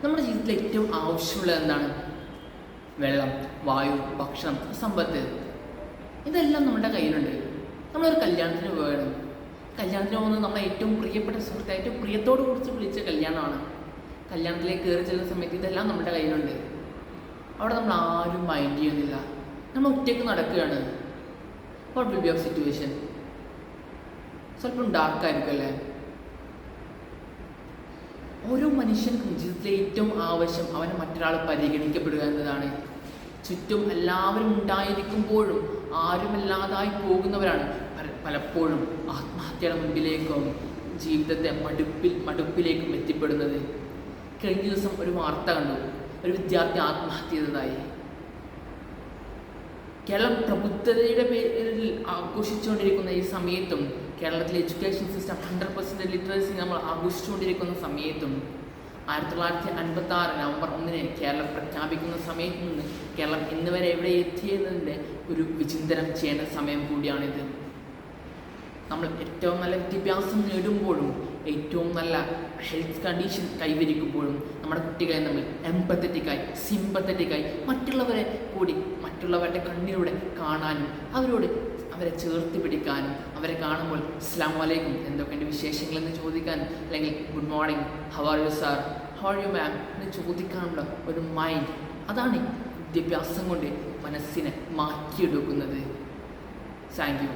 നമ്മുടെ ജീവിതത്തിൽ ഏറ്റവും ആവശ്യമുള്ളത് എന്താണ്? വെള്ളം, വായു, ഭക്ഷണം, സമ്പത്ത്. ഇതെല്ലാം നമ്മുടെ കയ്യിലുണ്ട്. നമ്മളൊരു കല്യാണത്തിന് പോകണം. കല്യാണത്തിന് പോകുന്നത് നമ്മളെ ഏറ്റവും പ്രിയപ്പെട്ട സുഹൃത്ത്, ഏറ്റവും പ്രിയത്തോട് കുറിച്ച് വിളിച്ച കല്യാണമാണ്. കല്യാണത്തിലേക്ക് കയറി ചെല്ലുന്ന സമയത്ത് ഇതെല്ലാം നമ്മുടെ കയ്യിലുണ്ട്. അവിടെ നമ്മൾ ആരും മൈൻഡ് ചെയ്യുന്നില്ല. നമ്മൾ ഒറ്റയ്ക്ക് നടക്കുകയാണ്. What will be your situation? സ്വല്പം ഡാർക്കായിരിക്കും അല്ലേ? ഓരോ മനുഷ്യനും ജീവിതത്തിലെ ഏറ്റവും ആവശ്യം അവനെ മറ്റൊരാൾ പരിഗണിക്കപ്പെടുക എന്നതാണ്. ചുറ്റും എല്ലാവരും ഉണ്ടായിരിക്കുമ്പോഴും ആരുമല്ലാതായി പോകുന്നവരാണ് പലപ്പോഴും ആത്മഹത്യയുടെ മുമ്പിലേക്കും ജീവിതത്തെ മടുപ്പിലേക്കും എത്തിപ്പെടുന്നത്. കഴിഞ്ഞ ദിവസം ഒരു വാർത്ത കണ്ടു. ഒരു വിദ്യാർത്ഥി ആത്മഹത്യ ചെയ്തതായി. കേരളം പ്രബുദ്ധതയുടെ പേരിൽ ആഘോഷിച്ചുകൊണ്ടിരിക്കുന്ന ഈ സമയത്തും, കേരളത്തിലെ എഡ്യൂക്കേഷൻ സിസ്റ്റം 100% ലിറ്ററസി നമ്മൾ ആഘോഷിച്ചുകൊണ്ടിരിക്കുന്ന സമയത്തും, 1956 നവംബർ 1 കേരളം പ്രഖ്യാപിക്കുന്ന സമയത്ത് നിന്ന് കേരളം ഇന്ന് വരെ എവിടെ എത്തിയതിൻ്റെ ഒരു വിചിന്തനം ചെയ്യേണ്ട സമയം കൂടിയാണിത്. നമ്മൾ ഏറ്റവും നല്ല വിദ്യാഭ്യാസം നേടുമ്പോഴും ഏറ്റവും നല്ല ഹെൽത്ത് കണ്ടീഷൻ കൈവരിക്കുമ്പോഴും നമ്മുടെ കുട്ടികളെ നമ്മൾ എംപത്തറ്റിക്കായി, സിമ്പത്തറ്റിക്കായി മറ്റുള്ളവരുടെ കണ്ണിലൂടെ കാണാനും അവരെ ചേർത്ത് പിടിക്കാനും, അവരെ കാണുമ്പോൾ അസ്സലാമു അലൈക്കും, എന്തൊക്കെയുണ്ട് വിശേഷങ്ങളെന്ന് ചോദിക്കാനും, അല്ലെങ്കിൽ good morning, how are you sir, how are you ma'am എന്ന് ചോദിക്കാനുള്ള ഒരു മൈൻഡ്, അതാണ് വിദ്യാഭ്യാസം കൊണ്ട് മനസ്സിനെ മാറ്റിയെടുക്കുന്നത്. Thank you.